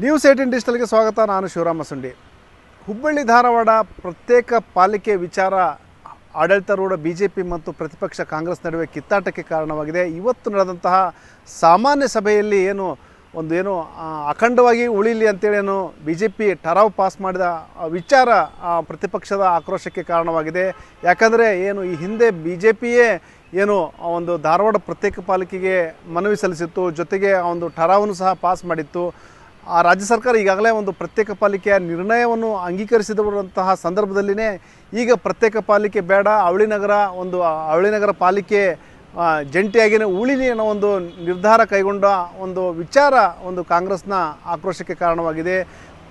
News 18 ಡಿಜಿಟಲ್ಗೆ ಸ್ವಾಗತ. ನಾನು ಶಿವರಾಮ ಸುಂಡಿ. ಹುಬ್ಬಳ್ಳಿ ಧಾರವಾಡ ಪ್ರತ್ಯೇಕ ಪಾಲಿಕೆ ವಿಚಾರ ಆಡಳಿತಾರೂಢ ಬಿಜೆಪಿ ಮತ್ತು ಪ್ರತಿಪಕ್ಷ ಕಾಂಗ್ರೆಸ್ ನಡುವೆ ಕಿತ್ತಾಟಕ್ಕೆ ಕಾರಣವಾಗಿದೆ. ಇವತ್ತು ನಡೆದಂತಹ ಸಾಮಾನ್ಯ ಸಭೆಯಲ್ಲಿ ಏನು ಅಖಂಡವಾಗಿ ಉಳಿಲಿ ಅಂತೇಳಿ ಬಿಜೆಪಿ ಠರಾವು ಪಾಸ್ ಮಾಡಿದ ವಿಚಾರ ಪ್ರತಿಪಕ್ಷದ ಆಕ್ರೋಶಕ್ಕೆ ಕಾರಣವಾಗಿದೆ. ಯಾಕಂದರೆ ಈ ಹಿಂದೆ ಬಿಜೆಪಿಯೇ ಒಂದು ಧಾರವಾಡ ಪ್ರತ್ಯೇಕ ಪಾಲಿಕೆಗೆ ಮನವಿ ಸಲ್ಲಿಸಿತ್ತು, ಜೊತೆಗೆ ಒಂದು ಠರಾವನ್ನು ಸಹ ಪಾಸ್ ಮಾಡಿತ್ತು. ಆ ರಾಜ್ಯ ಸರ್ಕಾರ ಈಗಾಗಲೇ ಒಂದು ಪ್ರತ್ಯೇಕ ಪಾಲಿಕೆಯ ನಿರ್ಣಯವನ್ನು ಅಂಗೀಕರಿಸಿದಂತಹ ಸಂದರ್ಭದಲ್ಲಿಯೇ ಈಗ ಪ್ರತ್ಯೇಕ ಪಾಲಿಕೆ ಬೇಡ, ಅವಳಿ ನಗರ ಪಾಲಿಕೆ ಜಂಟಿಯಾಗಿಯೇ ಉಳಿಲಿ ಅನ್ನೋ ಒಂದು ನಿರ್ಧಾರ ಕೈಗೊಂಡ ಒಂದು ವಿಚಾರ ಕಾಂಗ್ರೆಸ್ನ ಆಕ್ರೋಶಕ್ಕೆ ಕಾರಣವಾಗಿದೆ.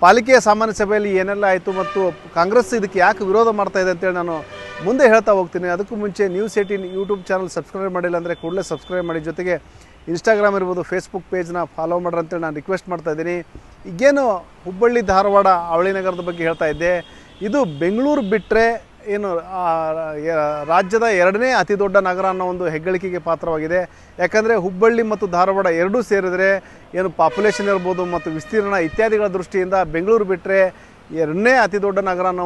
ಪಾಲಿಕೆಯ ಸಾಮಾನ್ಯ ಸಭೆಯಲ್ಲಿ ಏನೆಲ್ಲ ಆಯಿತು ಮತ್ತು ಕಾಂಗ್ರೆಸ್ ಇದಕ್ಕೆ ಯಾಕೆ ವಿರೋಧ ಮಾಡ್ತಾ ಇದೆ ಅಂತೇಳಿ ನಾನು ಮುಂದೆ ಹೇಳ್ತಾ ಹೋಗ್ತೀನಿ. ಅದಕ್ಕೂ ಮುಂಚೆ ನ್ಯೂಸ್ 18 ಯೂಟ್ಯೂಬ್ ಚಾನಲ್ ಸಬ್ಸ್ಕ್ರೈಬ್ ಮಾಡಿಲ್ಲ ಅಂದರೆ ಕೂಡಲೇ ಸಬ್ಸ್ಕ್ರೈಬ್ ಮಾಡಿ, ಜೊತೆಗೆ ಇನ್ಸ್ಟಾಗ್ರಾಮ್ ಇರ್ಬೋದು, ಫೇಸ್ಬುಕ್ ಪೇಜ್ನ ಫಾಲೋ ಮಾಡ್ರಿ ಅಂತೇಳಿ ನಾನು ರಿಕ್ವೆಸ್ಟ್ ಮಾಡ್ತಾ ಇದ್ದೀನಿ. ಈಗೇನು ಹುಬ್ಬಳ್ಳಿ ಧಾರವಾಡ ಅವಳಿ ನಗರದ ಬಗ್ಗೆ ಹೇಳ್ತಾ ಇದ್ದೆ, ಇದು ಬೆಂಗಳೂರು ಬಿಟ್ಟರೆ ರಾಜ್ಯದ ಎರಡನೇ ಅತಿ ದೊಡ್ಡ ನಗರ ಅನ್ನೋ ಒಂದು ಹೆಗ್ಗಳಿಕೆಗೆ ಪಾತ್ರವಾಗಿದೆ. ಯಾಕಂದರೆ ಹುಬ್ಬಳ್ಳಿ ಮತ್ತು ಧಾರವಾಡ ಎರಡೂ ಸೇರಿದರೆ ಪಾಪ್ಯುಲೇಷನ್ ಇರ್ಬೋದು ಮತ್ತು ವಿಸ್ತೀರ್ಣ ಇತ್ಯಾದಿಗಳ ದೃಷ್ಟಿಯಿಂದ ಬೆಂಗಳೂರು ಬಿಟ್ಟರೆ ಎರಡನೇ ಅತಿ ದೊಡ್ಡ ನಗರ ಅನ್ನೋ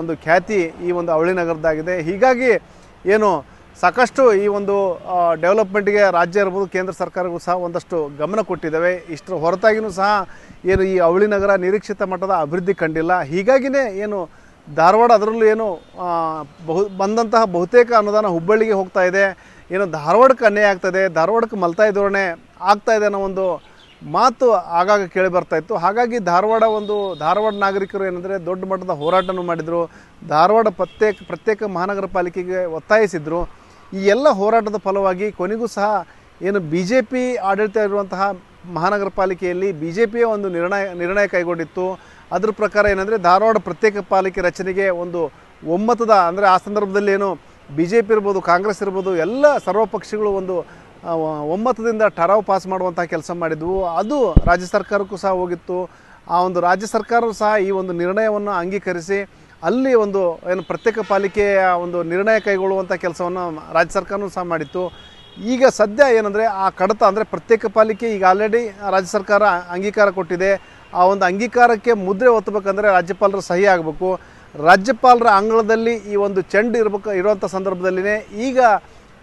ಒಂದು ಖ್ಯಾತಿ ಈ ಒಂದು ಅವಳಿ ನಗರದ್ದಾಗಿದೆ. ಹೀಗಾಗಿ ಸಾಕಷ್ಟು ಈ ಒಂದು ಡೆವಲಪ್ಮೆಂಟ್ಗೆ ರಾಜ್ಯ ಇರ್ಬೋದು, ಕೇಂದ್ರ ಸರ್ಕಾರಗಳು ಸಹ ಒಂದಷ್ಟು ಗಮನ ಕೊಟ್ಟಿದ್ದಾವೆ. ಇಷ್ಟರ ಹೊರತಾಗಿಯೂ ಸಹ ಈ ಅವಳಿ ನಗರ ನಿರೀಕ್ಷಿತ ಮಟ್ಟದ ಅಭಿವೃದ್ಧಿ ಕಂಡಿಲ್ಲ. ಹೀಗಾಗಿಯೇ ಧಾರವಾಡ ಅದರಲ್ಲೂ ಬಂದಂತಹ ಬಹುತೇಕ ಅನುದಾನ ಹುಬ್ಬಳ್ಳಿಗೆ ಹೋಗ್ತಾ ಇದೆ. ಧಾರವಾಡಕ್ಕೆ ಅನ್ಯಾಯ ಆಗ್ತಾಯಿದೆ, ಧಾರವಾಡಕ್ಕೆ ಮಲ್ತಾಯಿ ಧೋರಣೆ ಆಗ್ತಾಯಿದೆ ಅನ್ನೋ ಒಂದು ಮಾತು ಆಗಾಗ ಕೇಳಿ ಬರ್ತಾಯಿತ್ತು. ಹಾಗಾಗಿ ಧಾರವಾಡ ನಾಗರಿಕರು ದೊಡ್ಡ ಮಟ್ಟದ ಹೋರಾಟನೂ ಮಾಡಿದರು. ಧಾರವಾಡ ಪ್ರತ್ಯೇಕ ಮಹಾನಗರ ಪಾಲಿಕೆಗೆ ಒತ್ತಾಯಿಸಿದರು. ಈ ಎಲ್ಲ ಹೋರಾಟದ ಫಲವಾಗಿ ಕೊನೆಗೂ ಸಹ ಬಿ ಜೆ ಪಿ ಆಡಳಿತ ಇರುವಂತಹ ಮಹಾನಗರ ಪಾಲಿಕೆಯಲ್ಲಿ ಬಿ ಜೆ ಪಿಯ ಒಂದು ನಿರ್ಣಯ ಕೈಗೊಂಡಿತ್ತು. ಅದ್ರ ಪ್ರಕಾರ ಧಾರವಾಡ ಪ್ರತ್ಯೇಕ ಪಾಲಿಕೆ ರಚನೆಗೆ ಒಂದು ಒಮ್ಮತದ ಆ ಸಂದರ್ಭದಲ್ಲಿ ಬಿ ಜೆ ಪಿ ಇರ್ಬೋದು, ಕಾಂಗ್ರೆಸ್ ಇರ್ಬೋದು, ಎಲ್ಲ ಸರ್ವಪಕ್ಷಗಳು ಒಮ್ಮತದಿಂದ ಠರಾವು ಪಾಸ್ ಮಾಡುವಂಥ ಕೆಲಸ ಮಾಡಿದ್ವು. ಅದು ರಾಜ್ಯ ಸರ್ಕಾರಕ್ಕೂ ಸಹ ಹೋಗಿತ್ತು. ಆ ಒಂದು ರಾಜ್ಯ ಸರ್ಕಾರವೂ ಸಹ ಈ ಒಂದು ನಿರ್ಣಯವನ್ನು ಅಂಗೀಕರಿಸಿ ಅಲ್ಲಿ ಪ್ರತ್ಯೇಕ ಪಾಲಿಕೆಯ ನಿರ್ಣಯ ಕೈಗೊಳ್ಳುವಂಥ ಕೆಲಸವನ್ನು ರಾಜ್ಯ ಸರ್ಕಾರವೂ ಸಹ ಮಾಡಿತ್ತು. ಈಗ ಸದ್ಯ ಆ ಕಡತ ಪ್ರತ್ಯೇಕ ಪಾಲಿಕೆ ಈಗ ಆಲ್ರೆಡಿ ರಾಜ್ಯ ಸರ್ಕಾರ ಅಂಗೀಕಾರ ಕೊಟ್ಟಿದೆ. ಆ ಒಂದು ಅಂಗೀಕಾರಕ್ಕೆ ಮುದ್ರೆ ಒತ್ತಬೇಕಂದ್ರೆ ರಾಜ್ಯಪಾಲರ ಸಹಿ ಆಗಬೇಕು. ರಾಜ್ಯಪಾಲರ ಅಂಗಳದಲ್ಲಿ ಈ ಒಂದು ಚೆಂಡು ಇರುವಂಥ ಸಂದರ್ಭದಲ್ಲಿಯೇ ಈಗ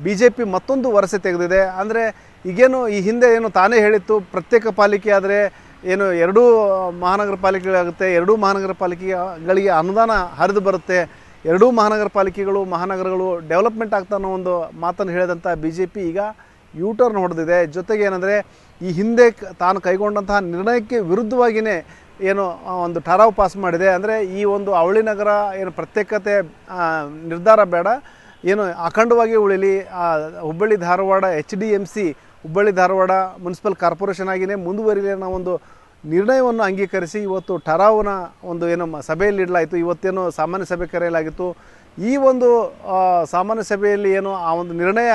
ಬಿ ಜೆ ಪಿ ಮತ್ತೊಂದು ವರಸೆ ತೆಗೆದಿದೆ. ಈ ಹಿಂದೆ ತಾನೇ ಹೇಳಿತ್ತು, ಪ್ರತ್ಯೇಕ ಪಾಲಿಕೆ ಆದರೆ ಎರಡೂ ಮಹಾನಗರ ಪಾಲಿಕೆಗಳಾಗುತ್ತೆ, ಎರಡೂ ಮಹಾನಗರ ಪಾಲಿಕೆಗಳಿಗೆ ಅನುದಾನ ಹರಿದು ಬರುತ್ತೆ, ಎರಡೂ ಮಹಾನಗರಗಳು ಡೆವಲಪ್ಮೆಂಟ್ ಆಗ್ತಾ ಅನ್ನೋ ಒಂದು ಮಾತನ್ನು ಹೇಳಿದಂಥ ಬಿ ಜೆ ಪಿ ಈಗ ಯೂಟರ್ನ್ ಹೊಡೆದಿದೆ. ಜೊತೆಗೆ ಈ ಹಿಂದೆ ತಾನು ಕೈಗೊಂಡಂತಹ ನಿರ್ಣಯಕ್ಕೆ ವಿರುದ್ಧವಾಗಿಯೇ ಒಂದು ಠರಾವು ಪಾಸ್ ಮಾಡಿದೆ. ಈ ಒಂದು ಅವಳಿ ನಗರ ಪ್ರತ್ಯೇಕತೆ ನಿರ್ಧಾರ ಬೇಡ, ಅಖಂಡವಾಗಿ ಉಳಿಲಿ, Hubballi Dharwad HDMC Hubballi Dharwad municipal corporation ಆಗಿಯೇ ಮುಂದುವರಿಲಿ ಅನ್ನೋ ಒಂದು ನಿರ್ಣಯವನ್ನು ಅಂಗೀಕರಿಸಿ ಇವತ್ತು ಠರಾವನ್ನ ಸಭೆಯಲ್ಲಿ ಇಡಲಾಯಿತು. ಇವತ್ತೇನು ಸಾಮಾನ್ಯ ಸಭೆ ಕರೆಯಲಾಗಿತ್ತು. ಈ ಒಂದು ಸಾಮಾನ್ಯ ಸಭೆಯಲ್ಲಿ ಆ ಒಂದು ನಿರ್ಣಯ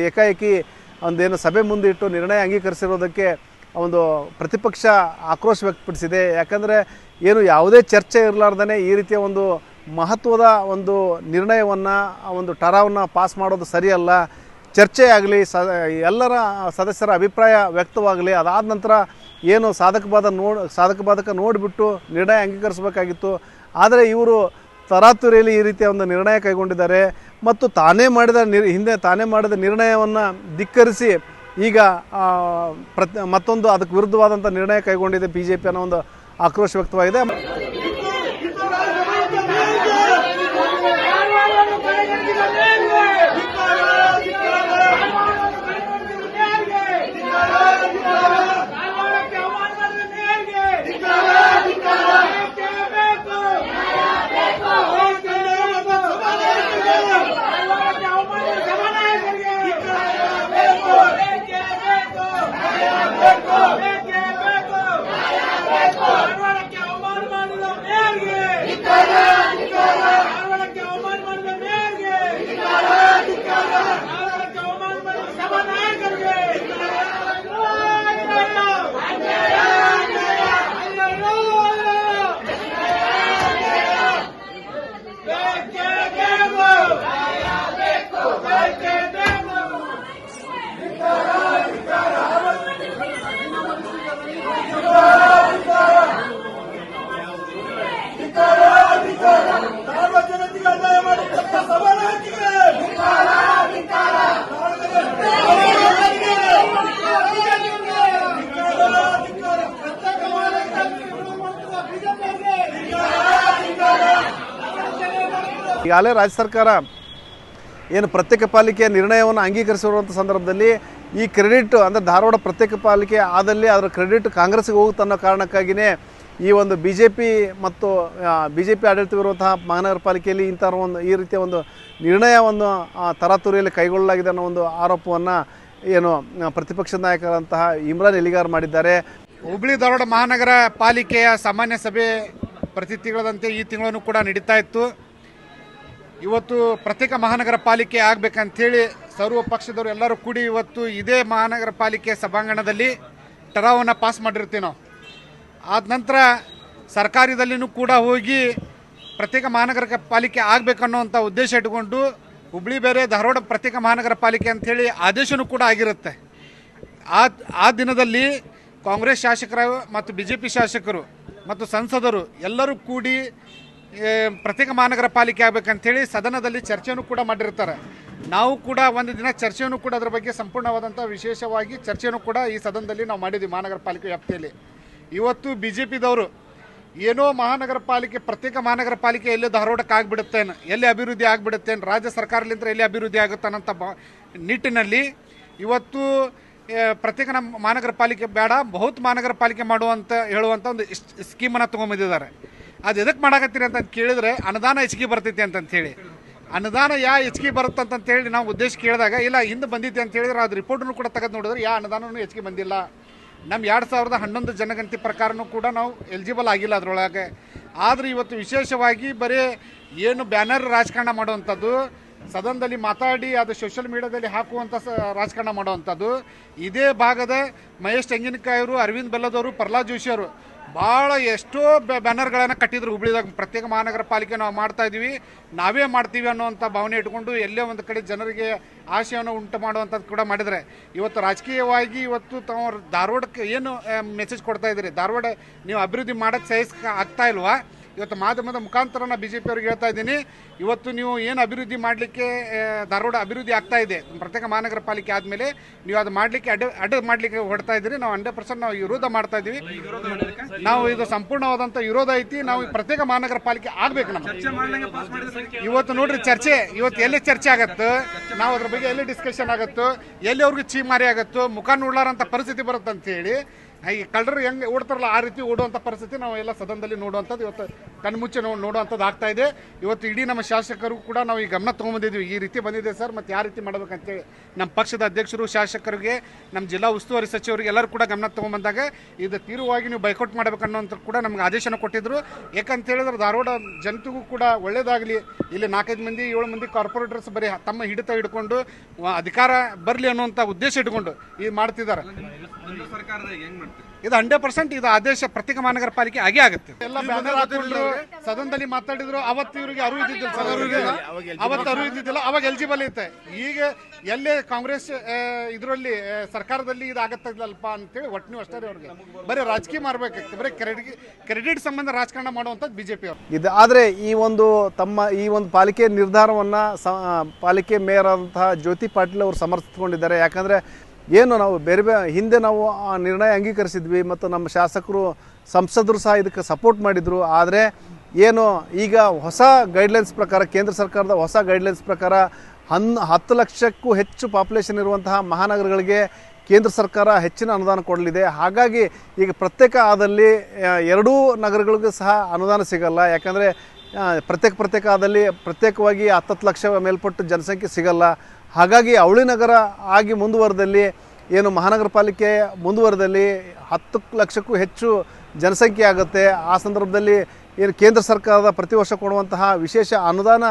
ಏಕಾಏಕಿ ಸಭೆ ಮುಂದಿಟ್ಟು ನಿರ್ಣಯ ಅಂಗೀಕರಿಸಿರೋದಕ್ಕೆ ಒಂದು ಪ್ರತಿಪಕ್ಷ ಆಕ್ರೋಶ ವ್ಯಕ್ತಪಡಿಸಿದೆ. ಯಾಕಂದರೆ ಯಾವುದೇ ಚರ್ಚೆ ಇರಲಾರ್ದೇ ಈ ರೀತಿಯ ಒಂದು ಮಹತ್ವದ ಒಂದು ನಿರ್ಣಯವನ್ನು ಒಂದು ಠರಾವನ್ನು ಪಾಸ್ ಮಾಡೋದು ಸರಿಯಲ್ಲ. ಚರ್ಚೆ ಆಗಲಿ, ಎಲ್ಲರ ಸದಸ್ಯರ ಅಭಿಪ್ರಾಯ ವ್ಯಕ್ತವಾಗಲಿ, ಅದಾದ ನಂತರ ಸಾಧಕ ಬಾಧಕ ನೋಡಿಬಿಟ್ಟು ನಿರ್ಣಯ ಅಂಗೀಕರಿಸಬೇಕಾಗಿತ್ತು. ಆದರೆ ಇವರು ತರಾತುರಿಯಲ್ಲಿ ಈ ರೀತಿಯ ಒಂದು ನಿರ್ಣಯ ಕೈಗೊಂಡಿದ್ದಾರೆ ಮತ್ತು ಹಿಂದೆ ತಾನೇ ಮಾಡಿದ ನಿರ್ಣಯವನ್ನು ಧಿಕ್ಕರಿಸಿ ಈಗ ಮತ್ತೊಂದು ಅದಕ್ಕೆ ವಿರುದ್ಧವಾದಂಥ ನಿರ್ಣಯ ಕೈಗೊಂಡಿದೆ ಬಿ ಜೆ ಪಿ ಅನ್ನೋ ಒಂದು ಆಕ್ರೋಶ ವ್ಯಕ್ತವಾಗಿದೆ. ಈಗಾಗಲೇ ರಾಜ್ಯ ಸರ್ಕಾರ ಏನು ಪ್ರತ್ಯೇಕ ಪಾಲಿಕೆ ನಿರ್ಣಯವನ್ನು ಅಂಗೀಕರಿಸಿರುವಂಥ ಸಂದರ್ಭದಲ್ಲಿ ಈ ಕ್ರೆಡಿಟ್ ಅಂದರೆ ಧಾರವಾಡ ಪ್ರತ್ಯೇಕ ಪಾಲಿಕೆ ಆದಲ್ಲಿ ಅದರ ಕ್ರೆಡಿಟ್ ಕಾಂಗ್ರೆಸ್ಗೆ ಹೋಗುತ್ತೆ ಅನ್ನೋ ಕಾರಣಕ್ಕಾಗಿಯೇ ಈ ಒಂದು ಬಿ ಜೆ ಪಿ ಮತ್ತು ಬಿ ಜೆ ಪಿ ಆಡಳಿತವಿರುವಂತಹ ಮಹಾನಗರ ಪಾಲಿಕೆಯಲ್ಲಿ ಈ ರೀತಿಯ ಒಂದು ನಿರ್ಣಯವನ್ನು ತರಾತುರಿಯಲ್ಲಿ ಕೈಗೊಳ್ಳಲಾಗಿದೆ ಅನ್ನೋ ಒಂದು ಆರೋಪವನ್ನು ಏನು ಪ್ರತಿಪಕ್ಷದ ನಾಯಕರಂತಹ ಇಮ್ರಾನ್ ಎಲಿಗಾರ್ ಮಾಡಿದ್ದಾರೆ. ಹುಬ್ಬಳ್ಳಿ ಧಾರವಾಡ ಮಹಾನಗರ ಪಾಲಿಕೆಯ ಸಾಮಾನ್ಯ ಸಭೆ ಪ್ರತಿ ತಿಂಗಳದಂತೆ ಈ ತಿಂಗಳನ್ನು ಕೂಡ ನಡೀತಾ ಇತ್ತು. ಇವತ್ತು ಪ್ರತ್ಯೇಕ ಮಹಾನಗರ ಪಾಲಿಕೆ ಆಗಬೇಕಂತೇಳಿ ಸರ್ವ ಪಕ್ಷದವರು ಎಲ್ಲರೂ ಕೂಡಿ ಇವತ್ತು ಇದೇ ಮಹಾನಗರ ಪಾಲಿಕೆ ಸಭಾಂಗಣದಲ್ಲಿ ಠರಾವನ್ನು ಪಾಸ್ ಮಾಡಿರ್ತೀವಿ ನಾವು. ಆದ ನಂತರ ಸರ್ಕಾರದಲ್ಲಿನೂ ಕೂಡ ಹೋಗಿ ಪ್ರತ್ಯೇಕ ಮಹಾನಗರ ಪಾಲಿಕೆ ಆಗಬೇಕನ್ನೋಂಥ ಉದ್ದೇಶ ಇಟ್ಕೊಂಡು ಹುಬ್ಬಳ್ಳಿ ಬೇರೆ ಧಾರವಾಡ ಪ್ರತ್ಯೇಕ ಮಹಾನಗರ ಪಾಲಿಕೆ ಅಂಥೇಳಿ ಆದೇಶನೂ ಕೂಡ ಆಗಿರುತ್ತೆ. ಆ ದಿನದಲ್ಲಿ ಕಾಂಗ್ರೆಸ್ ಶಾಸಕರು ಮತ್ತು ಬಿ ಜೆ ಪಿ ಶಾಸಕರು ಮತ್ತು ಸಂಸದರು ಎಲ್ಲರೂ ಕೂಡಿ ಪ್ರತ್ಯೇಕ ಮಹಾನಗರ ಪಾಲಿಕೆ ಆಗಬೇಕಂತೇಳಿ ಸದನದಲ್ಲಿ ಚರ್ಚೆಯನ್ನು ಕೂಡ ಮಾಡಿರ್ತಾರೆ. ನಾವು ಕೂಡ ಒಂದು ದಿನ ಚರ್ಚೆಯನ್ನು ಕೂಡ ಅದರ ಬಗ್ಗೆ ಸಂಪೂರ್ಣವಾದಂಥ ವಿಶೇಷವಾಗಿ ಚರ್ಚೆಯನ್ನು ಕೂಡ ಈ ಸದನದಲ್ಲಿ ನಾವು ಮಾಡಿದ್ವಿ. ಮಹಾನಗರ ಪಾಲಿಕೆ ವ್ಯಾಪ್ತಿಯಲ್ಲಿ ಇವತ್ತು ಬಿ ಜೆ ಪಿದವರು ಏನೋ ಮಹಾನಗರ ಪಾಲಿಕೆ ಪ್ರತ್ಯೇಕ ಮಹಾನಗರ ಪಾಲಿಕೆ ಎಲ್ಲಿ ಧಾರವಾಡಕ್ಕೆ ಆಗಿಬಿಡುತ್ತೇನು, ಎಲ್ಲಿ ಅಭಿವೃದ್ಧಿ ಆಗಿಬಿಡುತ್ತೇನು, ರಾಜ್ಯ ಸರ್ಕಾರದಿಂದ ಎಲ್ಲಿ ಅಭಿವೃದ್ಧಿ ಆಗುತ್ತಾನಂತ ನಿಟ್ಟಿನಲ್ಲಿ ಇವತ್ತು ಪ್ರತ್ಯೇಕ ಮಹಾನಗರ ಪಾಲಿಕೆ ಬೇಡ, ಬಹುತ್ ಮಹಾನಗರ ಪಾಲಿಕೆ ಮಾಡುವಂತ ಹೇಳುವಂಥ ಒಂದು ಸ್ಕೀಮನ್ನು ತೊಗೊಂಬಂದಿದ್ದಾರೆ. ಅದು ಎದಕ್ಕೆ ಮಾಡಾಕತ್ತೀರಿ ಅಂತ ಕೇಳಿದ್ರೆ ಅನುದಾನ ಹೆಚ್ಚಿಗೆ ಬರ್ತೈತಿ ಅಂತಂತೇಳಿ, ಅನುದಾನ ಹೆಚ್ಚಿಗೆ ಬರುತ್ತಂತೇಳಿ ನಾವು ಉದ್ದೇಶ ಕೇಳಿದಾಗ ಇಲ್ಲ ಹಿಂದೆ ಬಂದಿತ್ತು ಅಂತ ಹೇಳಿದ್ರೆ ಅದು ರಿಪೋರ್ಟನ್ನು ಕೂಡ ತೆಗೆದು ನೋಡಿದ್ರೆ ಅನುದಾನವೂ ಹೆಚ್ಚಿಗೆ ಬಂದಿಲ್ಲ. ನಮ್ಮ 2011 ಜನಗಣತಿ ಪ್ರಕಾರನೂ ಕೂಡ ನಾವು ಎಲಿಜಿಬಲ್ ಆಗಿಲ್ಲ ಅದರೊಳಗೆ. ಆದರೆ ಇವತ್ತು ವಿಶೇಷವಾಗಿ ಬರೀ ಏನು ಬ್ಯಾನರ್ ರಾಜಕಾರಣ ಮಾಡುವಂಥದ್ದು, ಸದನದಲ್ಲಿ ಮಾತಾಡಿ ಅದು ಸೋಷಿಯಲ್ ಮೀಡಿಯಾದಲ್ಲಿ ಹಾಕುವಂಥ ರಾಜಕಾರಣ ಮಾಡುವಂಥದ್ದು, ಇದೇ ಭಾಗದ ಮಹೇಶ್ ತೆಂಗಿನಕಾಯಿ ಅವರು, ಅರವಿಂದ್ ಬೆಲ್ಲದವರು, ಪ್ರಹ್ಲಾದ್ ಜೋಶಿ ಅವರು ಭಾಳ ಎಷ್ಟೋ ಬ್ಯಾನರ್ಗಳನ್ನು ಕಟ್ಟಿದ್ರು. ಹುಬ್ಬಳ್ಳಿದಾಗ ಪ್ರತ್ಯೇಕ ಮಹಾನಗರ ಪಾಲಿಕೆ ನಾವು ಮಾಡ್ತಾ ಇದ್ದೀವಿ, ನಾವೇ ಮಾಡ್ತೀವಿ ಅನ್ನೋವಂಥ ಭಾವನೆ ಇಟ್ಕೊಂಡು ಎಲ್ಲೇ ಒಂದು ಕಡೆ ಜನರಿಗೆ ಆಶಯವನ್ನು ಉಂಟು ಮಾಡುವಂಥದ್ದು ಕೂಡ ಮಾಡಿದರೆ ಇವತ್ತು ರಾಜಕೀಯವಾಗಿ ಇವತ್ತು ತಾವು ಧಾರವಾಡಕ್ಕೆ ಏನು ಮೆಸೇಜ್ ಕೊಡ್ತಾ ಇದ್ದೀರಿ, ಧಾರವಾಡ ನೀವು ಅಭಿವೃದ್ಧಿ ಮಾಡೋಕ್ಕೆ ಆಗ್ತಾ ಇಲ್ವಾ? ಇವತ್ತು ಮಾಧ್ಯಮದ ಮುಖಾಂತರ ನಾನು ಬಿ ಜೆ ಪಿ ಅವ್ರಿಗೆ ಹೇಳ್ತಾ ಇದ್ದೀನಿ, ಇವತ್ತು ನೀವು ಏನು ಅಭಿವೃದ್ಧಿ ಮಾಡಲಿಕ್ಕೆ ಧಾರವಾಡ ಅಭಿವೃದ್ಧಿ ಆಗ್ತಾ ಇದೆ ಪ್ರತ್ಯೇಕ ಮಹಾನಗರ ಪಾಲಿಕೆ ಆದಮೇಲೆ ನೀವು ಅದು ಮಾಡಲಿಕ್ಕೆ ಅಡ್ಡ ಮಾಡಲಿಕ್ಕೆ ಹೊಡ್ತಾ ಇದ್ದೀರಿ. ನಾವು 100% ನಾವು ವಿರೋಧ ಮಾಡ್ತಾ ಇದ್ದೀವಿ. ನಾವು ಇದು ಸಂಪೂರ್ಣವಾದಂಥ ವಿರೋಧ ಐತಿ. ನಾವು ಪ್ರತ್ಯೇಕ ಮಹಾನಗರ ಪಾಲಿಕೆ ಆಗಬೇಕು. ನಮ್ಮ ಇವತ್ತು ನೋಡ್ರಿ ಚರ್ಚೆ ಇವತ್ತು ಎಲ್ಲಿ ಚರ್ಚೆ ಆಗತ್ತೋ, ನಾವು ಅದ್ರ ಬಗ್ಗೆ ಎಲ್ಲಿ ಡಿಸ್ಕಷನ್ ಆಗುತ್ತೋ, ಎಲ್ಲಿ ಅವ್ರಿಗೆ ಚೀಮಾರಿ ಆಗುತ್ತೋ, ಮುಖ ನೋಡ್ಲಾರಂಥ ಪರಿಸ್ಥಿತಿ ಬರುತ್ತೆ ಅಂತೇಳಿ ಈ ಕಳ್ಳರು ಹೆಂಗೆ ಓಡ್ತಾರಲ್ಲ ಆ ರೀತಿ ಓಡುವಂಥ ಪರಿಸ್ಥಿತಿ ನಾವು ಎಲ್ಲ ಸದನದಲ್ಲಿ ನೋಡುವಂಥದ್ದು ಇವತ್ತು ಕಣ್ಮುಚ್ಚೆ ನೋಡುವಂಥದ್ದು ಆಗ್ತಾ ಇದೆ. ಇವತ್ತು ಇಡೀ ನಮ್ಮ ಶಾಸಕರು ಕೂಡ ನಾವು ಈ ಗಮನ ತೊಗೊಂಬಂದಿದ್ವಿ, ಈ ರೀತಿ ಬಂದಿದೆ ಸರ್, ಮತ್ತು ಯಾವ ರೀತಿ ಮಾಡಬೇಕಂತೇಳಿ ನಮ್ಮ ಪಕ್ಷದ ಅಧ್ಯಕ್ಷರು, ಶಾಸಕರಿಗೆ, ನಮ್ಮ ಜಿಲ್ಲಾ ಉಸ್ತುವಾರಿ ಸಚಿವರಿಗೆ ಎಲ್ಲರೂ ಕೂಡ ಗಮನ ತೊಗೊಂಬಂದಾಗ ಇದು ತೀವ್ರವಾಗಿ ನೀವು ಬೈಕೌಟ್ ಮಾಡಬೇಕನ್ನೋಂಥ ಕೂಡ ನಮ್ಗೆ ಆದೇಶನ ಕೊಟ್ಟಿದ್ರು. ಯಾಕಂತ ಹೇಳಿದ್ರೆ ಧಾರವಾಡ ಜನತೆಗೂ ಕೂಡ ಒಳ್ಳೇದಾಗಲಿ, ಇಲ್ಲಿ 4-5 ಮಂದಿ 7 ಮಂದಿ ಕಾರ್ಪೊರೇಟರ್ಸ್ ಬರೀ ತಮ್ಮ ಹಿಡಿತ ಹಿಡ್ಕೊಂಡು ಅಧಿಕಾರ ಬರಲಿ ಅನ್ನುವಂಥ ಉದ್ದೇಶ ಇಟ್ಕೊಂಡು ಇದು ಮಾಡ್ತಿದ್ದಾರೆ. ಇದು 100% ಇದು ಆದೇಶ ಪ್ರತ್ಯೇಕ ಮಹಾನಗರ ಪಾಲಿಕೆ ಆಗೇ ಆಗುತ್ತೆ. ಎಲ್ಲ ಬ್ಯಾನರ್ ಹಾಕೊಂಡ್ರು, ಸದನದಲ್ಲಿ ಮಾತಾಡಿದ್ರು. ಅವತ್ತು ಇವರಿಗೆ ಅರಿವು ಇದ್ದಿದ್ದಿಲ್ಲ, ಅವತ್ತು ಅರಿವು ಇದ್ದಿದ್ದಿಲ್ಲ, ಅವಾಗ ಎಲಿಜಿಬಲ್ ಇತ್ತೆ. ಈಗ ಎಲ್ಲೇ ಕಾಂಗ್ರೆಸ್ ಇದರಲ್ಲಿ ಸರ್ಕಾರದಲ್ಲಿ ಇದು ಆಗತ್ತಲ್ಲಪ್ಪ ಅಂತೇಳಿ ಒಟ್ಟು ನೀವು ಅಷ್ಟೇ ಅವ್ರಿಗೆ ಬರೀ ರಾಜಕೀಯ ಮಾಡಬೇಕಾಗ್ತದೆ, ಬರೀ ಕ್ರೆಡಿಟ್ ಸಂಬಂಧ ರಾಜಕಾರಣ ಮಾಡುವಂಥದ್ದು ಬಿಜೆಪಿ ಅವರು ಇದು. ಆದರೆ ಈ ಒಂದು ಪಾಲಿಕೆ ನಿರ್ಧಾರವನ್ನು ಪಾಲಿಕೆ ಮೇಯರ್ ಆದಂತಹ ಜ್ಯೋತಿ ಪಾಟೀಲ್ ಅವರು ಸಮರ್ಥಿಸಿಕೊಂಡಿದ್ದಾರೆ. ಯಾಕಂದರೆ ಏನು ನಾವು ಹಿಂದೆ ನಾವು ಆ ನಿರ್ಣಯ ಅಂಗೀಕರಿಸಿದ್ವಿ ಮತ್ತು ನಮ್ಮ ಶಾಸಕರು, ಸಂಸದರು ಸಹ ಇದಕ್ಕೆ ಸಪೋರ್ಟ್ ಮಾಡಿದರು. ಆದರೆ ಏನು ಈಗ ಹೊಸ ಗೈಡ್ಲೈನ್ಸ್ ಪ್ರಕಾರ, ಕೇಂದ್ರ ಸರ್ಕಾರದ ಹೊಸ ಗೈಡ್ಲೈನ್ಸ್ ಪ್ರಕಾರ 10 ಲಕ್ಷಕ್ಕೂ ಹೆಚ್ಚು ಪಾಪ್ಯುಲೇಷನ್ ಇರುವಂತಹ ಮಹಾನಗರಗಳಿಗೆ ಕೇಂದ್ರ ಸರ್ಕಾರ ಹೆಚ್ಚಿನ ಅನುದಾನ ಕೊಡಲಿದೆ. ಹಾಗಾಗಿ ಈಗ ಪ್ರತ್ಯೇಕ ಆದಲ್ಲಿ ಎರಡೂ ನಗರಗಳಿಗೂ ಸಹ ಅನುದಾನ ಸಿಗಲ್ಲ. ಯಾಕಂದರೆ ಪ್ರತ್ಯೇಕ ಆದಲ್ಲಿ ಪ್ರತ್ಯೇಕವಾಗಿ 10 ಲಕ್ಷ ಮೇಲ್ಪಟ್ಟು ಜನಸಂಖ್ಯೆ ಸಿಗಲ್ಲ. ಹಾಗಾಗಿ ಅವಳಿ ನಗರ ಆಗಿ ಮುಂದುವರೆದಲ್ಲಿ ಏನು ಮಹಾನಗರ ಪಾಲಿಕೆ ಮುಂದುವರೆದಲ್ಲಿ 10 ಲಕ್ಷಕ್ಕೂ ಹೆಚ್ಚು ಜನಸಂಖ್ಯೆ ಆಗುತ್ತೆ. ಆ ಸಂದರ್ಭದಲ್ಲಿ ಏನು ಕೇಂದ್ರ ಸರ್ಕಾರದ ಪ್ರತಿ ವರ್ಷ ಕೊಡುವಂತಹ ವಿಶೇಷ ಅನುದಾನ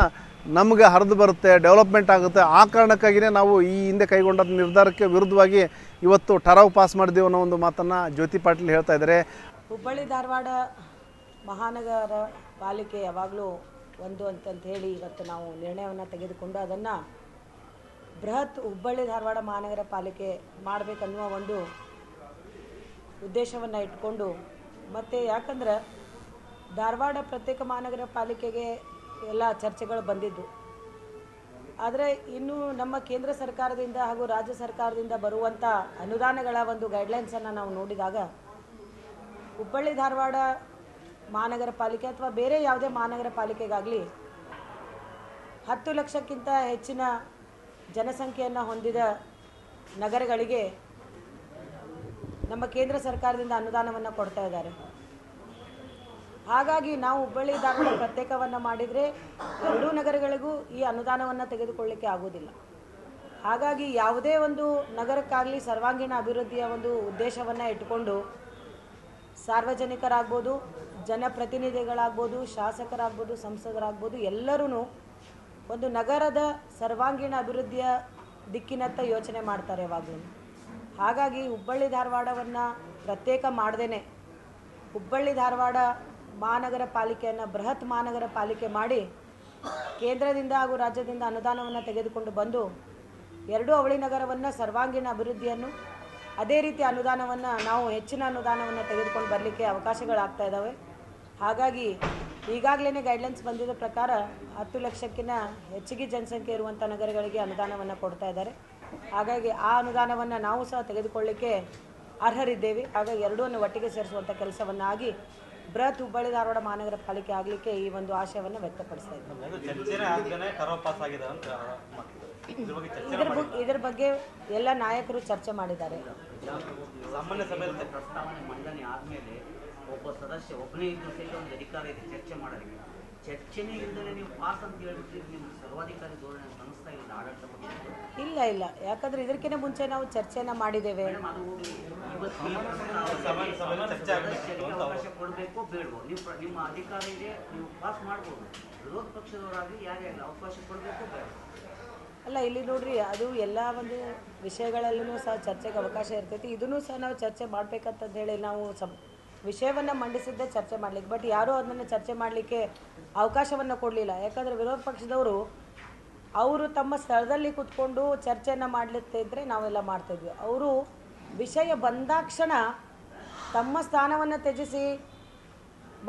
ನಮಗೆ ಹರಿದು ಬರುತ್ತೆ, ಡೆವಲಪ್ಮೆಂಟ್ ಆಗುತ್ತೆ. ಆ ಕಾರಣಕ್ಕಾಗಿಯೇ ನಾವು ಈ ಹಿಂದೆ ಕೈಗೊಂಡ ನಿರ್ಧಾರಕ್ಕೆ ವಿರುದ್ಧವಾಗಿ ಇವತ್ತು ಠರಾವು ಪಾಸ್ ಮಾಡಿದೆವು ಅನ್ನೋ ಒಂದು ಮಾತನ್ನು ಜ್ಯೋತಿ ಪಾಟೀಲ್ ಹೇಳ್ತಾ ಇದ್ದಾರೆ. ಹುಬ್ಬಳ್ಳಿ ಧಾರವಾಡ ಮಹಾನಗರ ಪಾಲಿಕೆ ಯಾವಾಗಲೂ ಒಂದು ಅಂತಂತ ಹೇಳಿ ಇವತ್ತು ನಾವು ನಿರ್ಣಯವನ್ನು ತೆಗೆದುಕೊಂಡು ಅದನ್ನು ಬೃಹತ್ ಹುಬ್ಬಳ್ಳಿ ಧಾರವಾಡ ಮಹಾನಗರ ಪಾಲಿಕೆ ಮಾಡಬೇಕನ್ನುವ ಒಂದು ಉದ್ದೇಶವನ್ನು ಇಟ್ಕೊಂಡು, ಮತ್ತು ಯಾಕಂದ್ರೆ ಧಾರವಾಡ ಪ್ರತ್ಯೇಕ ಮಹಾನಗರ ಪಾಲಿಕೆಗೆ ಎಲ್ಲ ಚರ್ಚೆಗಳು ಬಂದಿದ್ದು, ಆದರೆ ಇನ್ನು ನಮ್ಮ ಕೇಂದ್ರ ಸರ್ಕಾರದಿಂದ ಹಾಗೂ ರಾಜ್ಯ ಸರ್ಕಾರದಿಂದ ಬರುವಂಥ ಅನುದಾನಗಳ ಒಂದು ಗೈಡ್ಲೈನ್ಸನ್ನು ನಾವು ನೋಡಿದಾಗ ಹುಬ್ಬಳ್ಳಿ ಧಾರವಾಡ ಮಹಾನಗರ ಪಾಲಿಕೆ ಅಥವಾ ಬೇರೆ ಯಾವುದೇ ಮಹಾನಗರ ಪಾಲಿಕೆಗಾಗಲಿ 10 ಲಕ್ಷಕ್ಕಿಂತ ಹೆಚ್ಚಿನ ಜನಸಂಖ್ಯೆಯನ್ನು ಹೊಂದಿದ ನಗರಗಳಿಗೆ ನಮ್ಮ ಕೇಂದ್ರ ಸರ್ಕಾರದಿಂದ ಅನುದಾನವನ್ನು ಕೊಡ್ತಾ ಇದ್ದಾರೆ. ಹಾಗಾಗಿ ನಾವು ಹುಬ್ಬಳ್ಳಿ ಧಾರವಾಡ ಪ್ರತ್ಯೇಕವನ್ನು ಮಾಡಿದರೆ ಎರಡೂ ನಗರಗಳಿಗೂ ಈ ಅನುದಾನವನ್ನು ತೆಗೆದುಕೊಳ್ಳಲಿಕ್ಕೆ ಆಗೋದಿಲ್ಲ. ಹಾಗಾಗಿ ಯಾವುದೇ ಒಂದು ನಗರಕ್ಕಾಗಲಿ ಸರ್ವಾಂಗೀಣ ಅಭಿವೃದ್ಧಿಯ ಒಂದು ಉದ್ದೇಶವನ್ನು ಇಟ್ಟುಕೊಂಡು ಸಾರ್ವಜನಿಕರಾಗ್ಬೋದು, ಜನಪ್ರತಿನಿಧಿಗಳಾಗ್ಬೋದು, ಶಾಸಕರಾಗ್ಬೋದು, ಸಂಸದರಾಗ್ಬೋದು ಎಲ್ಲರೂ ಒಂದು ನಗರದ ಸರ್ವಾಂಗೀಣ ಅಭಿವೃದ್ಧಿಯ ದಿಕ್ಕಿನತ್ತ ಯೋಚನೆ ಮಾಡ್ತಾರೆ ಯಾವಾಗಲೂ. ಹಾಗಾಗಿ ಹುಬ್ಬಳ್ಳಿ ಧಾರವಾಡವನ್ನು ಪ್ರತ್ಯೇಕ ಮಾಡ್ದೇ ಹುಬ್ಬಳ್ಳಿ ಧಾರವಾಡ ಮಹಾನಗರ ಪಾಲಿಕೆಯನ್ನು ಬೃಹತ್ ಮಹಾನಗರ ಪಾಲಿಕೆ ಮಾಡಿ ಕೇಂದ್ರದಿಂದ ಹಾಗೂ ರಾಜ್ಯದಿಂದ ಅನುದಾನವನ್ನು ತೆಗೆದುಕೊಂಡು ಬಂದು ಎರಡೂ ಅವಳಿ ನಗರವನ್ನು ಸರ್ವಾಂಗೀಣ ಅಭಿವೃದ್ಧಿಯನ್ನು ಅದೇ ರೀತಿ ಅನುದಾನವನ್ನು ನಾವು ಹೆಚ್ಚಿನ ಅನುದಾನವನ್ನು ತೆಗೆದುಕೊಂಡು ಬರಲಿಕ್ಕೆ ಅವಕಾಶಗಳಾಗ್ತಾ ಇದ್ದಾವೆ. ಹಾಗಾಗಿ ಈಗಾಗಲೇ ಗೈಡ್ಲೈನ್ಸ್ ಬಂದಿದ್ದ ಪ್ರಕಾರ 10 ಲಕ್ಷಕ್ಕಿಂತ ಹೆಚ್ಚಿಗೆ ಜನಸಂಖ್ಯೆ ಇರುವಂಥ ನಗರಗಳಿಗೆ ಅನುದಾನವನ್ನು ಕೊಡ್ತಾ ಇದ್ದಾರೆ. ಹಾಗಾಗಿ ಆ ಅನುದಾನವನ್ನು ನಾವು ಸಹ ತೆಗೆದುಕೊಳ್ಳಲಿಕ್ಕೆ ಅರ್ಹರಿದ್ದೇವೆ. ಹಾಗಾಗಿ ಎರಡೂ ಒಟ್ಟಿಗೆ ಸೇರಿಸುವಂಥ ಕೆಲಸವನ್ನು ಆಗಿ ಬೃಹತ್ ಹುಬ್ಬಳ್ಳಿ ಧಾರವಾಡ ಮಹಾನಗರ ಪಾಲಿಕೆ ಆಗಲಿಕ್ಕೆ ಈ ಒಂದು ಆಶಯವನ್ನು ವ್ಯಕ್ತಪಡಿಸ್ತಾ ಇದ್ದಾರೆ. ಇದರ ಬಗ್ಗೆ ಎಲ್ಲ ನಾಯಕರು ಚರ್ಚೆ ಮಾಡಿದ್ದಾರೆ. ಸಾಮಾನ್ಯ ಸಭೆಯಲ್ಲಿ ಪ್ರಸ್ತಾವನೆ ಮಂಡನೆ ಆದಮೇಲೆ ಒಬ್ಬ ಸದಸ್ಯ ಒಬ್ಬನೇ ಇದ್ದು ಸಹಿತ ಒಂದು ಅಧಿಕಾರ ಇದೆ ಚರ್ಚೆ ಮಾಡೋದಕ್ಕೆ. ಚರ್ಚೆನೇ ಇಲ್ಲದೆ ನೀವು ಪಾಸ್ ಅಂತ ಹೇಳಿದ್ರೆ ನಿಮ್ಮ ಸರ್ವಾಧಿಕಾರಿ ಧೋರಣೆ ಅನಿಸ್ತಾ ಇಲ್ಲ ಆಡಳಿತ ಪಕ್ಷ? ಇಲ್ಲ, ಯಾಕಂದರೆ ಇದಕ್ಕಿಂತ ಮುಂಚೆ ನಾವು ಚರ್ಚೆಯನ್ನು ಮಾಡಿದ್ದೇವೆ. ಅದು ಅವಕಾಶ ಕೊಡಬೇಕು ಬೇಡವೋ? ನಿಮ್ಮ ಅಧಿಕಾರ ಇದೆ, ನೀವು ಪಾಸ್ ಮಾಡ್ಬೋದು. ವಿರೋಧ ಪಕ್ಷದವರಾಗಲಿ ಯಾರೇ ಆಗಲಿ ಅವಕಾಶ ಕೊಡಬೇಕು ಬೇಡ? ಅಲ್ಲ, ಇಲ್ಲಿ ನೋಡ್ರಿ, ಅದು ಎಲ್ಲ ಒಂದು ವಿಷಯಗಳಲ್ಲೂ ಸಹ ಚರ್ಚೆಗೆ ಅವಕಾಶ ಇರ್ತೈತಿ. ಇದನ್ನು ಸಹ ನಾವು ಚರ್ಚೆ ಮಾಡಬೇಕಂತ ಹೇಳಿ ನಾವು ವಿಷಯವನ್ನು ಮಂಡಿಸಿದ್ದೇ ಚರ್ಚೆ ಮಾಡಲಿಕ್ಕೆ. ಬಟ್ ಯಾರೂ ಅದನ್ನು ಚರ್ಚೆ ಮಾಡಲಿಕ್ಕೆ ಅವಕಾಶವನ್ನು ಕೊಡಲಿಲ್ಲ. ಯಾಕಂದರೆ ವಿರೋಧ ಪಕ್ಷದವರು ಅವರು ತಮ್ಮ ಸ್ಥಳದಲ್ಲಿ ಕೂತ್ಕೊಂಡು ಚರ್ಚೆಯನ್ನು ಮಾಡಲಿತ್ತಿದ್ದರೆ ನಾವೆಲ್ಲ ಮಾಡ್ತಾಯಿದ್ವಿ. ಅವರು ವಿಷಯ ಬಂದಾಕ್ಷಣ ತಮ್ಮ ಸ್ಥಾನವನ್ನು ತ್ಯಜಿಸಿ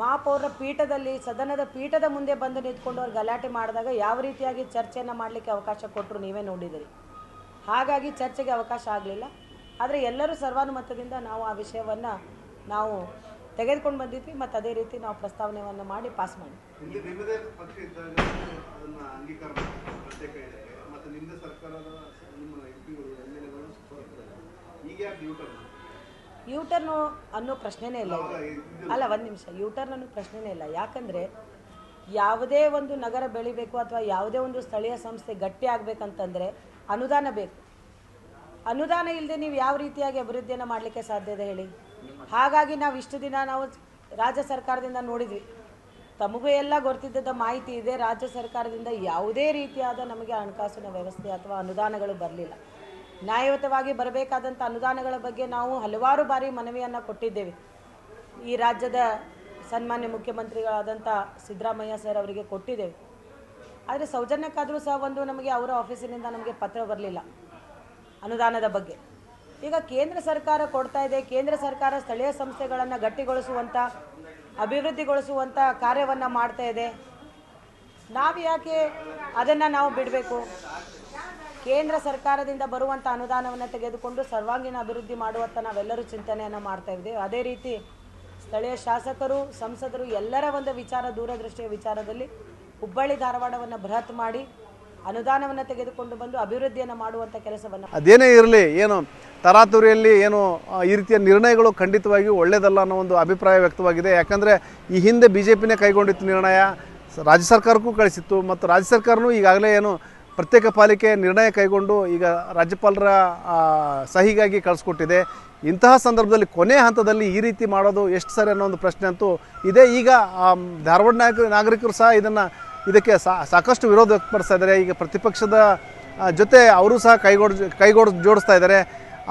ಮಹಾಪೌರರ ಪೀಠದಲ್ಲಿ ಸದನದ ಪೀಠದ ಮುಂದೆ ಬಂದು ನಿಂತ್ಕೊಂಡು ಅವ್ರು ಗಲಾಟೆ ಮಾಡಿದಾಗ ಯಾವ ರೀತಿಯಾಗಿ ಚರ್ಚೆಯನ್ನು ಮಾಡಲಿಕ್ಕೆ ಅವಕಾಶ ಕೊಟ್ಟರು ನೀವೇ ನೋಡಿದಿರಿ. ಹಾಗಾಗಿ ಚರ್ಚೆಗೆ ಅವಕಾಶ ಆಗಲಿಲ್ಲ. ಆದರೆ ಎಲ್ಲರೂ ಸರ್ವಾನುಮತದಿಂದ ನಾವು ಆ ವಿಷಯವನ್ನು ನಾವು ತೆಗೆದುಕೊಂಡು ಬಂದಿದ್ವಿ ಮತ್ತು ಅದೇ ರೀತಿ ನಾವು ಪ್ರಸ್ತಾವನೆಯನ್ನು ಮಾಡಿ ಪಾಸ್ ಮಾಡಿ. ಯೂಟರ್ನು ಅನ್ನೋ ಪ್ರಶ್ನೆನೇ ಇಲ್ಲ. ಅಲ್ಲ, ಒಂದು ನಿಮಿಷ, ಯೂಟರ್ನ್ ಅನ್ನೋ ಪ್ರಶ್ನೆನೇ ಇಲ್ಲ. ಯಾಕಂದರೆ ಯಾವುದೇ ಒಂದು ನಗರ ಬೆಳಿಬೇಕು ಅಥವಾ ಯಾವುದೇ ಒಂದು ಸ್ಥಳೀಯ ಸಂಸ್ಥೆ ಗಟ್ಟಿ ಆಗಬೇಕಂತಂದರೆ ಅನುದಾನ ಬೇಕು. ಅನುದಾನ ಇಲ್ಲದೆ ನೀವು ಯಾವ ರೀತಿಯಾಗಿ ಅಭಿವೃದ್ಧಿಯನ್ನು ಮಾಡಲಿಕ್ಕೆ ಸಾಧ್ಯ ಇದೆ ಹೇಳಿ? ಹಾಗಾಗಿ ನಾವು ಇಷ್ಟು ದಿನ ನಾವು ರಾಜ್ಯ ಸರ್ಕಾರದಿಂದ ನೋಡಿದ್ವಿ, ತಮಗೂ ಎಲ್ಲ ಗೊತ್ತಿದ್ದ ಮಾಹಿತಿ ಇದೆ. ರಾಜ್ಯ ಸರ್ಕಾರದಿಂದ ಯಾವುದೇ ರೀತಿಯಾದ ನಮಗೆ ಹಣಕಾಸಿನ ವ್ಯವಸ್ಥೆ ಅಥವಾ ಅನುದಾನಗಳು ಬರಲಿಲ್ಲ. ನ್ಯಾಯಯುತವಾಗಿ ಬರಬೇಕಾದಂಥ ಅನುದಾನಗಳ ಬಗ್ಗೆ ನಾವು ಹಲವಾರು ಬಾರಿ ಮನವಿಯನ್ನು ಕೊಟ್ಟಿದ್ದೇವೆ. ಈ ರಾಜ್ಯದ ಸನ್ಮಾನ್ಯ ಮುಖ್ಯಮಂತ್ರಿಗಳಾದಂಥ ಸಿದ್ದರಾಮಯ್ಯ ಸರ್ ಅವರಿಗೆ ಕೊಟ್ಟಿದ್ದೇವೆ. ಆದರೆ ಸೌಜನ್ಯಕ್ಕಾದರೂ ಸಹ ಒಂದು ನಮಗೆ ಅವರ ಆಫೀಸಿನಿಂದ ನಮಗೆ ಪತ್ರ ಬರಲಿಲ್ಲ ಅನುದಾನದ ಬಗ್ಗೆ. ಈಗ ಕೇಂದ್ರ ಸರ್ಕಾರ ಕೊಡ್ತಾ ಇದೆ. ಕೇಂದ್ರ ಸರ್ಕಾರ ಸ್ಥಳೀಯ ಸಂಸ್ಥೆಗಳನ್ನು ಗಟ್ಟಿಗೊಳಿಸುವಂಥ ಅಭಿವೃದ್ಧಿಗೊಳಿಸುವಂಥ ಕಾರ್ಯವನ್ನು ಮಾಡ್ತಾ ಇದೆ. ನಾವು ಯಾಕೆ ಅದನ್ನು ನಾವು ಬಿಡಬೇಕು? ಕೇಂದ್ರ ಸರ್ಕಾರದಿಂದ ಬರುವಂಥ ಅನುದಾನವನ್ನು ತೆಗೆದುಕೊಂಡು ಸರ್ವಾಂಗೀಣ ಅಭಿವೃದ್ಧಿ ಮಾಡುವಂಥ ನಾವೆಲ್ಲರೂ ಚಿಂತನೆಯನ್ನು ಮಾಡ್ತಾ ಇದ್ದೇವೆ. ಅದೇ ರೀತಿ ಸ್ಥಳೀಯ ಶಾಸಕರು, ಸಂಸದರು ಎಲ್ಲರ ಒಂದು ವಿಚಾರ, ದೂರದೃಷ್ಟಿಯ ವಿಚಾರದಲ್ಲಿ ಹುಬ್ಬಳ್ಳಿ ಧಾರವಾಡವನ್ನು ಬೃಹತ್ ಮಾಡಿ ಅನುದಾನವನ್ನು ತೆಗೆದುಕೊಂಡು ಬಂದು ಅಭಿವೃದ್ಧಿಯನ್ನು ಮಾಡುವಂಥ ಕೆಲಸವನ್ನು. ಅದೇನೇ ಇರಲಿ, ಏನು ತರಾತುರಿಯಲ್ಲಿ ಏನು ಈ ರೀತಿಯ ನಿರ್ಣಯಗಳು ಖಂಡಿತವಾಗಿಯೂ ಒಳ್ಳೆಯದಲ್ಲ ಅನ್ನೋ ಒಂದು ಅಭಿಪ್ರಾಯ ವ್ಯಕ್ತವಾಗಿದೆ. ಯಾಕಂದರೆ ಈ ಹಿಂದೆ BJPನೇ ಕೈಗೊಂಡಿತ್ತು ನಿರ್ಣಯ, ರಾಜ್ಯ ಸರ್ಕಾರಕ್ಕೂ ಕಳಿಸಿತ್ತು. ಮತ್ತು ರಾಜ್ಯ ಸರ್ಕಾರನೂ ಈಗಾಗಲೇ ಏನು ಪ್ರತ್ಯೇಕ ಪಾಲಿಕೆ ನಿರ್ಣಯ ಕೈಗೊಂಡು ಈಗ ರಾಜ್ಯಪಾಲರ ಸಹಿಗಾಗಿ ಕಳಿಸ್ಕೊಟ್ಟಿದೆ. ಇಂತಹ ಸಂದರ್ಭದಲ್ಲಿ ಕೊನೆ ಹಂತದಲ್ಲಿ ಈ ರೀತಿ ಮಾಡೋದು ಎಷ್ಟು ಸರಿ ಅನ್ನೋ ಒಂದು ಪ್ರಶ್ನೆ ಅಂತೂ ಇದೆ. ಈಗ ಧಾರವಾಡ ನಾಗರಿಕರು ಸಹ ಇದಕ್ಕೆ ಸಾಕಷ್ಟು ವಿರೋಧ ವ್ಯಕ್ತಪಡಿಸ್ತಾ ಇದ್ದಾರೆ. ಈಗ ಪ್ರತಿಪಕ್ಷದ ಜೊತೆ ಅವರು ಸಹ ಜೋಡಿಸ್ತಾ ಇದ್ದಾರೆ.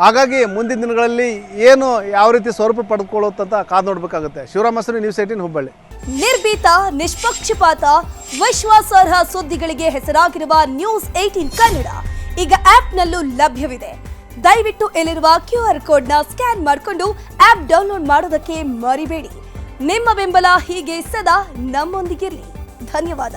ಹಾಗಾಗಿ ಮುಂದಿನ ದಿನಗಳಲ್ಲಿ ಏನು ಯಾವ ರೀತಿ ಸ್ವರೂಪ ಪಡೆದುಕೊಳ್ಳುತ್ತಂತ ಕಾದು ನೋಡಬೇಕಾಗುತ್ತೆ. ಶಿವರಾಮ್ ಮಸೂರಿ, ನ್ಯೂಸ್ 18 ಹುಬ್ಬಳ್ಳಿ. ನಿರ್ಭೀತ, ನಿಷ್ಪಕ್ಷಪಾತ, ವಿಶ್ವಾಸಾರ್ಹ ಸುದ್ದಿಗಳಿಗೆ ಹೆಸರಾಗಿರುವ ನ್ಯೂಸ್ 18 ಕನ್ನಡ ಈಗ ಆಪ್ನಲ್ಲೂ ಲಭ್ಯವಿದೆ. ದಯವಿಟ್ಟು ಇಲ್ಲಿರುವ QR ಕೋಡ್ನ ಸ್ಕ್ಯಾನ್ ಮಾಡಿಕೊಂಡು ಆಪ್ ಡೌನ್ಲೋಡ್ ಮಾಡೋದಕ್ಕೆ ಮರಿಬೇಡಿ. ನಿಮ್ಮ ಬೆಂಬಲ ಹೀಗೆ ಸದಾ ನಮ್ಮೊಂದಿಗಿರಲಿ. ಧನ್ಯವಾದ.